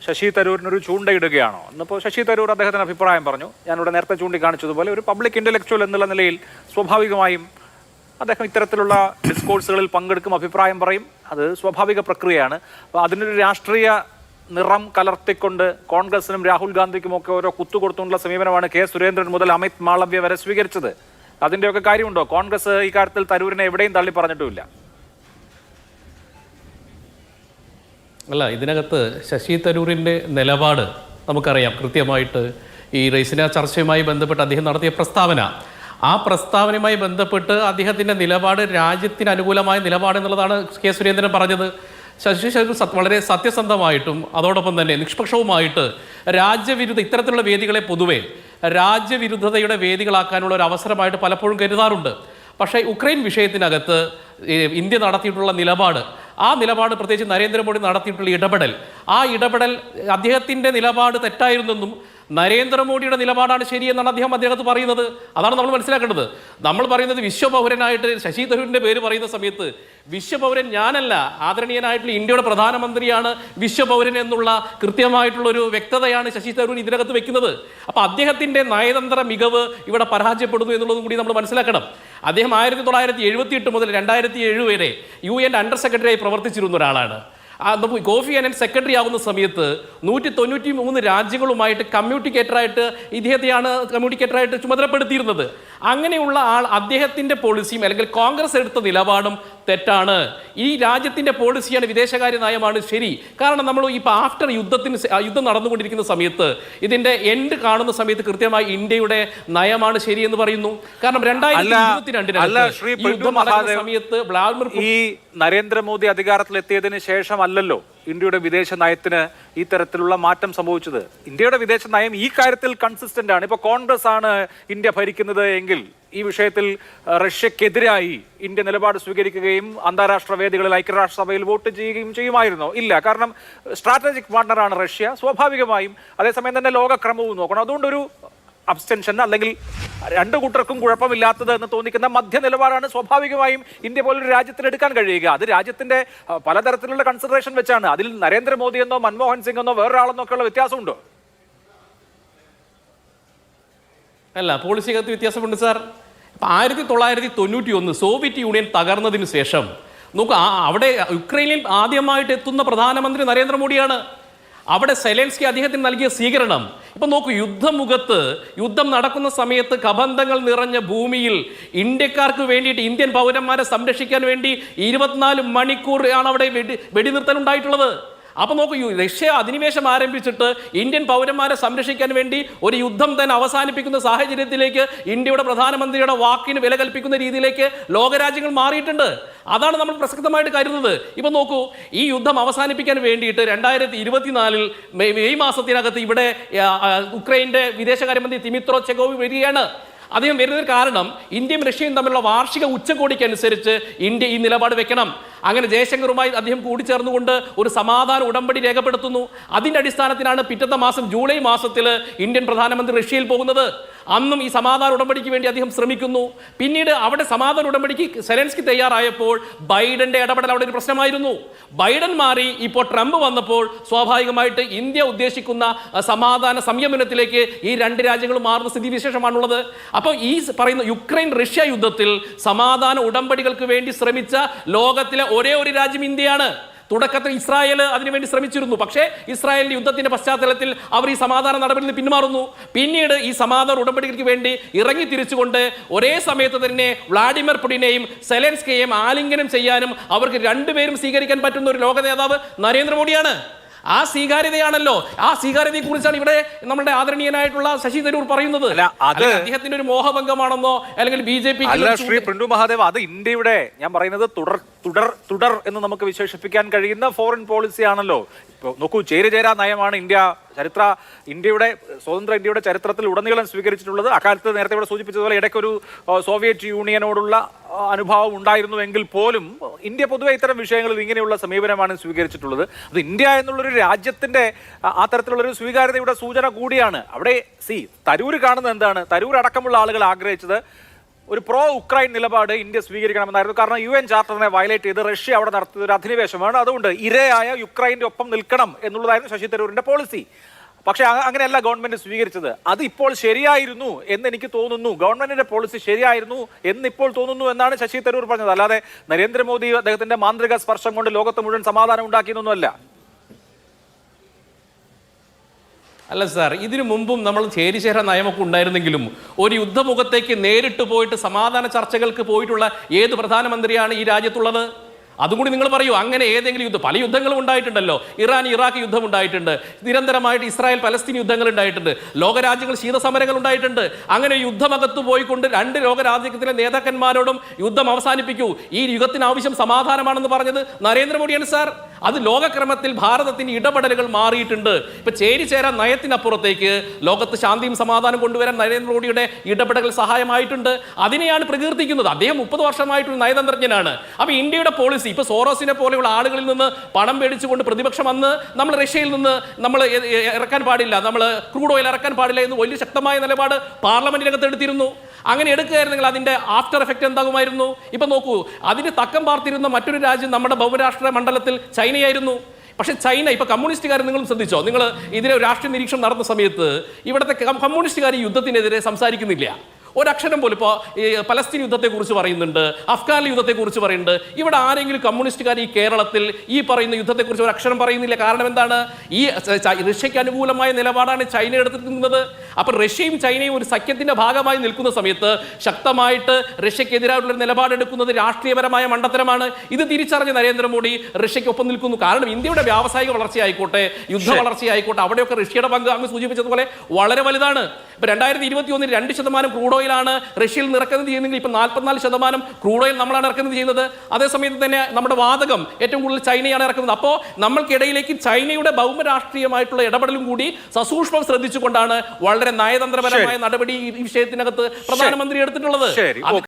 ശശി തരൂരിനൊരു ചൂണ്ടയിടുകയാണോ എന്നിപ്പോൾ ശശി തരൂർ അദ്ദേഹത്തിന് അഭിപ്രായം പറഞ്ഞു. ഞാനിവിടെ നേരത്തെ ചൂണ്ടിക്കാണിച്ചതുപോലെ ഒരു പബ്ലിക് ഇന്റലക്ച്വൽ എന്നുള്ള നിലയിൽ സ്വാഭാവികമായും അദ്ദേഹം ഇത്തരത്തിലുള്ള ഡിസ്കോഴ്സുകളിൽ പങ്കെടുക്കും, അഭിപ്രായം പറയും. അത് സ്വാഭാവിക പ്രക്രിയയാണ്. അപ്പോൾ അതിനൊരു രാഷ്ട്രീയ നിറം കലർത്തിക്കൊണ്ട് കോൺഗ്രസിനും രാഹുൽ ഗാന്ധിക്കുമൊക്കെ ഓരോ കുത്തുകൊടുത്തുകൊണ്ടുള്ള സമീപനമാണ് കെ സുരേന്ദ്രൻ മുതൽ അമിത് മാളവ്യ വരെ സ്വീകരിച്ചത്. അതിൻ്റെയൊക്കെ കാര്യമുണ്ടോ? കോൺഗ്രസ് ഈ കാര്യത്തിൽ തരൂരിനെ എവിടെയും തള്ളി പറഞ്ഞിട്ടുമില്ല. അല്ല, ഇതിനകത്ത് ശശി തരൂരിൻ്റെ നിലപാട് നമുക്കറിയാം കൃത്യമായിട്ട്. ഈ റെയ്സിന ചർച്ചയുമായി ബന്ധപ്പെട്ട് അദ്ദേഹം നടത്തിയ പ്രസ്താവന, ആ പ്രസ്താവനയുമായി ബന്ധപ്പെട്ട് അദ്ദേഹത്തിൻ്റെ നിലപാട് രാജ്യത്തിന് അനുകൂലമായ നിലപാട് എന്നുള്ളതാണ് കെ സുരേന്ദ്രൻ പറഞ്ഞത്. ശശി തരൂർ വളരെ സത്യസന്ധമായിട്ടും അതോടൊപ്പം തന്നെ നിഷ്പക്ഷവുമായിട്ട് രാജ്യവിരുദ്ധ ഇത്തരത്തിലുള്ള വേദികളെ പൊതുവെ രാജ്യവിരുദ്ധതയുടെ വേദികളാക്കാനുള്ള ഒരു അവസരമായിട്ട് പലപ്പോഴും കരുതാറുണ്ട്. പക്ഷേ ഉക്രൈൻ വിഷയത്തിനകത്ത് ഇന്ത്യ നടത്തിയിട്ടുള്ള നിലപാട്, ആ നിലപാട് പ്രത്യേകിച്ച് നരേന്ദ്രമോദി നടത്തിയിട്ടുള്ള ഇടപെടൽ, ആ ഇടപെടൽ അദ്ദേഹത്തിൻ്റെ നിലപാട് തെറ്റായിരുന്നെന്നും നരേന്ദ്രമോദിയുടെ നിലപാടാണ് ശരിയെന്നാണ് അദ്ദേഹത്ത് പറയുന്നത്. അതാണ് നമ്മൾ മനസ്സിലാക്കേണ്ടത്. നമ്മൾ പറയുന്നത് വിശ്വപൗരനായിട്ട് ശശി തരൂരിൻ്റെ പേര് പറയുന്ന സമയത്ത് വിശ്വപൗരൻ ഞാനല്ല, ആദരണീയനായിട്ടുള്ള ഇന്ത്യയുടെ പ്രധാനമന്ത്രിയാണ് വിശ്വപൗരൻ എന്നുള്ള കൃത്യമായിട്ടുള്ളൊരു വ്യക്തതയാണ് ശശി തരൂർ ഇതിനകത്ത് വെക്കുന്നത്. അപ്പോൾ അദ്ദേഹത്തിൻ്റെ നയതന്ത്ര മികവ് ഇവിടെ പരാജയപ്പെടുന്നു എന്നുള്ളതും കൂടി നമ്മൾ മനസ്സിലാക്കണം. അദ്ദേഹം 1978 മുതൽ 2007 വരെ UN അണ്ടർ സെക്രട്ടറിയായി പ്രവർത്തിച്ചിരുന്ന ഒരാളാണ്. കോഫി അനൻ സെക്രട്ടറി ആവുന്ന സമയത്ത് 193 രാജ്യങ്ങളുമായിട്ട് കമ്മ്യൂണിക്കേറ്ററായിട്ട് കമ്മ്യൂണിക്കേറ്ററായിട്ട് ചുമതലപ്പെടുത്തിയിരുന്നത്. അങ്ങനെയുള്ള ആൾ അദ്ദേഹത്തിൻ്റെ പോളിസിയും അല്ലെങ്കിൽ കോൺഗ്രസ് എടുത്ത നിലപാടും തെറ്റാണ്. ഈ രാജ്യത്തിൻ്റെ പോളിസിയാണ്, വിദേശകാര്യ നയമാണ് ശരി. കാരണം നമ്മൾ ഇപ്പോൾ ആഫ്റ്റർ യുദ്ധം നടന്നുകൊണ്ടിരിക്കുന്ന സമയത്ത് ഇതിൻ്റെ എൻഡ് കാണുന്ന സമയത്ത് കൃത്യമായി ഇന്ത്യയുടെ നയമാണ് ശരി എന്ന് പറയുന്നു. കാരണം 2022 സമയത്ത് ഈ നരേന്ദ്രമോദി അധികാരത്തിലെത്തിയതിന് ശേഷം അല്ലല്ലോ ഇന്ത്യയുടെ വിദേശ നയത്തിന് ഈ തരത്തിലുള്ള മാറ്റം സംഭവിച്ചത്. ഇന്ത്യയുടെ വിദേശ നയം ഈ കാര്യത്തിൽ കൺസിസ്റ്റന്റ് ആണ്. ഇപ്പോൾ കോൺഗ്രസ് ആണ് ഇന്ത്യ ഭരിക്കുന്നത് എങ്കിൽ ഈ വിഷയത്തിൽ റഷ്യക്കെതിരായി ഇന്ത്യ നിലപാട് സ്വീകരിക്കുകയും അന്താരാഷ്ട്ര വേദികളിൽ ഐക്യരാഷ്ട്രസഭയിൽ വോട്ട് ചെയ്യുകയും ചെയ്യുമായിരുന്നോ? ഇല്ല. കാരണം സ്ട്രാറ്റജിക് പാർട്ണറാണ് റഷ്യ. സ്വാഭാവികമായും അതേസമയം തന്നെ ലോകക്രമവും നോക്കണം. അതുകൊണ്ടൊരു അബ്സ്റ്റൻഷൻ അല്ലെങ്കിൽ രണ്ടു കൂട്ടർക്കും കുഴപ്പമില്ലാത്തത് എന്ന് തോന്നിക്കുന്ന മധ്യ നിലപാടാണ് സ്വാഭാവികമായും ഇന്ത്യ പോലൊരു രാജ്യത്തിന് എടുക്കാൻ കഴിയുക. അത് രാജ്യത്തിന്റെ പലതരത്തിലുള്ള കൺസിഡറേഷൻ വെച്ചാണ്. അതിൽ നരേന്ദ്രമോദി എന്നോ മൻമോഹൻ സിംഗ് എന്നോ വേറൊരാളെന്നോ ഒക്കെയുള്ള വ്യത്യാസമുണ്ടോ? അല്ല, പോളിസിക്കകത്ത് വ്യത്യാസമുണ്ട് സാർ. 1991 സോവിയറ്റ് യൂണിയൻ തകർന്നതിന് ശേഷം നോക്കൂ, അവിടെ യുക്രൈനിൽ ആദ്യമായിട്ട് എത്തുന്ന പ്രധാനമന്ത്രി നരേന്ദ്രമോദിയാണ്. അവിടെ സെലൻസ്കി അദ്ദേഹത്തിന് നൽകിയ സ്വീകരണം ഇപ്പം നോക്കൂ. യുദ്ധം നടക്കുന്ന സമയത്ത് കബന്ധങ്ങൾ നിറഞ്ഞ ഭൂമിയിൽ ഇന്ത്യക്കാർക്ക് വേണ്ടിയിട്ട് ഇന്ത്യൻ പൗരന്മാരെ സംരക്ഷിക്കാൻ വേണ്ടി 24 മണിക്കൂർ ആണ് അവിടെ വെടിനിർത്തൽ ഉണ്ടായിട്ടുള്ളത്. അപ്പോൾ നോക്കൂ, റഷ്യ അധിനിവേശം ആരംഭിച്ചിട്ട് ഇന്ത്യൻ പൗരന്മാരെ സംരക്ഷിക്കാൻ വേണ്ടി ഒരു യുദ്ധം തന്നെ അവസാനിപ്പിക്കുന്ന സാഹചര്യത്തിലേക്ക് ഇന്ത്യയുടെ പ്രധാനമന്ത്രിയുടെ വാക്കിന് വില കൽപ്പിക്കുന്ന രീതിയിലേക്ക് ലോകരാജ്യങ്ങൾ മാറിയിട്ടുണ്ട്. അതാണ് നമ്മൾ പ്രസക്തമായിട്ട് കരുതുന്നത്. ഇപ്പം നോക്കൂ, ഈ യുദ്ധം അവസാനിപ്പിക്കാൻ വേണ്ടിയിട്ട് 2024 മെയ് മാസത്തിനകത്ത് ഇവിടെ ഉക്രൈൻ്റെ വിദേശകാര്യമന്ത്രി ദിമിത്രോ ചെഗോവ് വരികയാണ്. അദ്ദേഹം വരുന്നതിന് കാരണം ഇന്ത്യയും റഷ്യയും തമ്മിലുള്ള വാർഷിക ഉച്ചകോടിക്കനുസരിച്ച് ഇന്ത്യ ഈ നിലപാട് വെക്കണം. അങ്ങനെ ജയശങ്കറുമായി അദ്ദേഹം കൂടിച്ചേർന്നുകൊണ്ട് ഒരു സമാധാന ഉടമ്പടി രേഖപ്പെടുത്തുന്നു. അതിൻ്റെ അടിസ്ഥാനത്തിലാണ് പിറ്റത്തെ മാസം ജൂലൈ മാസത്തിൽ ഇന്ത്യൻ പ്രധാനമന്ത്രി റഷ്യയിൽ പോകുന്നത്. അന്നും ഈ സമാധാന ഉടമ്പടിക്ക് വേണ്ടി അദ്ദേഹം ശ്രമിക്കുന്നു. പിന്നീട് അവിടെ സമാധാന ഉടമ്പടിക്ക് സെലൻസ്കി തയ്യാറായപ്പോൾ ബൈഡന്റെ ഇടപെടൽ അവിടെ ഒരു പ്രശ്നമായിരുന്നു. ബൈഡൻ മാറി, ഇപ്പോൾ ട്രംപ് വന്നപ്പോൾ സ്വാഭാവികമായിട്ട് ഇന്ത്യ ഉദ്ദേശിക്കുന്ന സമാധാന സംയമനത്തിലേക്ക് ഈ രണ്ട് രാജ്യങ്ങളും മാറുന്ന സ്ഥിതിവിശേഷമാണുള്ളത്. അപ്പോൾ ഈ പറയുന്ന യുക്രൈൻ റഷ്യ യുദ്ധത്തിൽ സമാധാന ഉടമ്പടികൾക്ക് വേണ്ടി ശ്രമിച്ച ലോകത്തിലെ ഒരേ ഒരു രാജ്യം ഇന്ത്യയാണ്. തുടക്കത്തിൽ ഇസ്രായേൽ അതിനുവേണ്ടി ശ്രമിച്ചിരുന്നു. പക്ഷേ ഇസ്രായേലിന്റെ യുദ്ധത്തിന്റെ പശ്ചാത്തലത്തിൽ അവർ ഈ സമാധാന നടപടിയിൽ നിന്ന് പിന്മാറുന്നു. പിന്നീട് ഈ സമാധാന ഉടമ്പടികൾക്ക് വേണ്ടി ഇറങ്ങി തിരിച്ചുകൊണ്ട് ഒരേ സമയത്ത് തന്നെ വ്ളാഡിമിർ പുടിനെയും സെലൻസ്കിയെയും ആലിംഗനം ചെയ്യാനും അവർക്ക് രണ്ടുപേരും സ്വീകരിക്കാൻ പറ്റുന്ന ഒരു ലോക നേതാവ് നരേന്ദ്രമോദിയാണ്. ആ സ്വീകാര്യതയാണല്ലോ, ആ സ്വീകാര്യതയെ കുറിച്ചാണ് ഇവിടെ നമ്മുടെ ആദരണീയനായിട്ടുള്ള ശശി തരൂർ പറയുന്നത്. അദ്ദേഹത്തിന്റെ ഒരു മോഹഭംഗമാണെന്നോ അല്ലെങ്കിൽ BJP ശ്രീ പ്രിന്റു മഹാദേവ്, അത് ഇന്ത്യയുടെ, ഞാൻ പറയുന്നത് തുടർ എന്ന് നമുക്ക് വിശേഷിപ്പിക്കാൻ കഴിയുന്ന ഫോറിൻ പോളിസി ആണല്ലോ. ഇപ്പോൾ നോക്കൂ, ചേരിചേരാ നയമാണ് ഇന്ത്യയുടെ സ്വതന്ത്ര ഇന്ത്യയുടെ ചരിത്രത്തിൽ ഉടനീളം സ്വീകരിച്ചിട്ടുള്ളത്. അക്കാലത്ത് നേരത്തെ ഇവിടെ സൂചിപ്പിച്ചതുപോലെ ഇടയ്ക്കൊരു സോവിയറ്റ് യൂണിയനോടുള്ള അനുഭാവം ഉണ്ടായിരുന്നുവെങ്കിൽ പോലും ഇന്ത്യ പൊതുവെ ഇത്തരം വിഷയങ്ങളിൽ ഇങ്ങനെയുള്ള സമീപനമാണ് സ്വീകരിച്ചിട്ടുള്ളത്. അത് ഇന്ത്യ എന്നുള്ളൊരു രാജ്യത്തിന്റെ ആ തരത്തിലുള്ളൊരു സ്വീകാര്യതയുടെ സൂചന കൂടിയാണ്. അവിടെ തരൂര് കാണുന്നത് എന്താണ്? തരൂർ അടക്കമുള്ള ആളുകൾ ആഗ്രഹിച്ചത് ഒരു പ്രോ ഉക്രൈൻ നിലപാട് ഇന്ത്യ സ്വീകരിക്കണമെന്നായിരുന്നു. കാരണം UN ചാർട്ടറിനെ വയലേറ്റ് ചെയ്ത് റഷ്യ അവിടെ നടത്തിയ ഒരു അധിനിവേശമാണ്. അതുകൊണ്ട് ഇരയായ യുക്രൈന്റെ ഒപ്പം നിൽക്കണം എന്നുള്ളതായിരുന്നു ശശി തരൂരിന്റെ പോളിസി. പക്ഷെ അങ്ങനെയല്ല ഗവൺമെന്റ് സ്വീകരിച്ചത്. അത് ഇപ്പോൾ ശരിയായിരുന്നു എന്ന് എനിക്ക് തോന്നുന്നു. ഗവൺമെന്റിന്റെ പോളിസി ശരിയായിരുന്നു എന്നിപ്പോൾ തോന്നുന്നു എന്നാണ് ശശി തരൂർ പറഞ്ഞത്. അല്ലാതെ നരേന്ദ്രമോദി അദ്ദേഹത്തിന്റെ മാന്ത്രിക സ്പർശം കൊണ്ട് ലോകത്ത് മുഴുവൻ സമാധാനം ഉണ്ടാക്കിയെന്നൊന്നുമല്ല. അല്ല സാർ, ഇതിനു മുമ്പും നമ്മൾ ചേരിചേര നയമൊക്കെ ഉണ്ടായിരുന്നെങ്കിലും ഒരു യുദ്ധമുഖത്തേക്ക് നേരിട്ട് പോയിട്ട് സമാധാന ചർച്ചകൾക്ക് പോയിട്ടുള്ള ഏത് പ്രധാനമന്ത്രിയാണ് ഈ രാജ്യത്തുള്ളത്? അതുകൂടി നിങ്ങൾ പറയൂ. അങ്ങനെ ഏതെങ്കിലും പല യുദ്ധങ്ങളും ഉണ്ടായിട്ടുണ്ടല്ലോ. ഇറാൻ ഇറാഖ് യുദ്ധം ഉണ്ടായിട്ടുണ്ട്, നിരന്തരമായിട്ട് ഇസ്രായേൽ പലസ്തീൻ യുദ്ധങ്ങൾ ഉണ്ടായിട്ടുണ്ട്, ലോകരാജ്യങ്ങൾ ശീതസമരങ്ങൾ ഉണ്ടായിട്ടുണ്ട്. അങ്ങനെ യുദ്ധമകത്ത് പോയിക്കൊണ്ട് രണ്ട് ലോകരാജ്യത്തിലെ നേതാക്കന്മാരോടും യുദ്ധം അവസാനിപ്പിക്കൂ, ഈ യുഗത്തിന് ആവശ്യം സമാധാനമാണെന്ന് പറഞ്ഞത് നരേന്ദ്രമോദിയാണ് സാർ. അത് ലോകക്രമത്തിൽ ഭാരതത്തിന്റെ ഇടപെടലുകൾ മാറിയിട്ടുണ്ട്. ഇപ്പൊ ചേരിചേരാ നയത്തിനപ്പുറത്തേക്ക് ലോകത്ത് ശാന്തിയും സമാധാനം കൊണ്ടുവരാൻ നരേന്ദ്രമോദിയുടെ ഇടപെടലുകൾ സഹായമായിട്ടുണ്ട്. അതിനെയാണ് പ്രകീർത്തിക്കുന്നത്. അദ്ദേഹം 30 വർഷമായിട്ടൊരു നയതന്ത്രജ്ഞനാണ്. അപ്പൊ ഇന്ത്യയുടെ പോളിസി ഇപ്പൊ സോറോസിനെ പോലെയുള്ള ആളുകളിൽ നിന്ന് പണം മേടിച്ചുകൊണ്ട് പ്രതിപക്ഷം വന്ന് നമ്മൾ റഷ്യയിൽ നിന്ന് നമ്മൾ ഇറക്കാൻ പാടില്ല, നമ്മൾ ക്രൂഡ് ഓയിൽ ഇറക്കാൻ പാടില്ല എന്ന് വലിയ ശക്തമായ നിലപാട് പാർലമെന്റിനകത്ത് എടുത്തിരുന്നു. അങ്ങനെ എടുക്കുകയായിരുന്നെങ്കിൽ അതിന്റെ ആഫ്റ്റർ എഫക്റ്റ് എന്താകുമായിരുന്നു? ഇപ്പൊ നോക്കൂ, അതിന് തക്കം പാർത്തിരുന്ന മറ്റൊരു രാജ്യം നമ്മുടെ ബഹുരാഷ്ട്ര മണ്ഡലത്തിൽ ചൈനയായിരുന്നു. പക്ഷെ ചൈന ഇപ്പൊ കമ്മ്യൂണിസ്റ്റുകാർ, നിങ്ങളും ശ്രദ്ധിച്ചോ, നിങ്ങൾ ഇതിലെ രാഷ്ട്രീയ നിരീക്ഷണം നടന്ന സമയത്ത് ഇവിടുത്തെ കമ്മ്യൂണിസ്റ്റുകാർ ഈ യുദ്ധത്തിനെതിരെ സംസാരിക്കുന്നില്ല. ഒരക്ഷരം പോലും. ഇപ്പോൾ ഈ പലസ്തീൻ യുദ്ധത്തെക്കുറിച്ച് പറയുന്നുണ്ട്, അഫ്ഗാൻ യുദ്ധത്തെക്കുറിച്ച് പറയുന്നുണ്ട്. ഇവിടെ ആരെങ്കിലും കമ്മ്യൂണിസ്റ്റുകാർ ഈ കേരളത്തിൽ ഈ പറയുന്ന യുദ്ധത്തെക്കുറിച്ച് ഒരു അക്ഷരം പറയുന്നില്ല. കാരണം എന്താണ്? ഈ റഷ്യയ്ക്ക് അനുകൂലമായ നിലപാടാണ് ചൈന എടുത്തിരിക്കുന്നത്. അപ്പൊ റഷ്യയും ചൈനയും ഒരു സഖ്യത്തിന്റെ ഭാഗമായി നിൽക്കുന്ന സമയത്ത് ശക്തമായിട്ട് റഷ്യക്കെതിരായിട്ടുള്ള നിലപാടെടുക്കുന്നത് രാഷ്ട്രീയപരമായ മണ്ടത്തരമാണ്. ഇത് തിരിച്ചറിഞ്ഞ നരേന്ദ്രമോദി റഷ്യക്കൊപ്പം നിൽക്കുന്നു. കാരണം ഇന്ത്യയുടെ വ്യാവസായിക വളർച്ചയായിക്കോട്ടെ, യുദ്ധ വളർച്ചയായിക്കോട്ടെ, അവിടെയൊക്കെ റഷ്യയുടെ പങ്ക് അങ്ങ് സൂചിപ്പിച്ചതുപോലെ വളരെ വലുതാണ്. ഇപ്പൊ 2021 2% ക്രൂഡ് ഓയിലാണ് റഷ്യയിൽ നിന്ന് ഇറക്കുമതി ചെയ്യുന്നെങ്കിൽ ഇപ്പൊ 44% ക്രൂഡ് ഓയിൽ നമ്മളാണ് ഇറക്കുമതി ചെയ്യുന്നത്. അതേസമയത്ത് തന്നെ നമ്മുടെ വാതകം ഏറ്റവും കൂടുതൽ ചൈനയാണ് ഇറക്കുന്നത്. അപ്പോൾ നമ്മൾക്കിടയിലേക്ക് ചൈനയുടെ ഭൗമരാഷ്ട്രീയമായിട്ടുള്ള ഇടപെടലും കൂടി സസൂക്ഷ്മം ശ്രദ്ധിച്ചുകൊണ്ടാണ് വളരെ നയതന്ത്രപരമായ നടപടി ഈ വിഷയത്തിനകത്ത് പ്രധാനമന്ത്രി എടുത്തിട്ടുള്ളത്.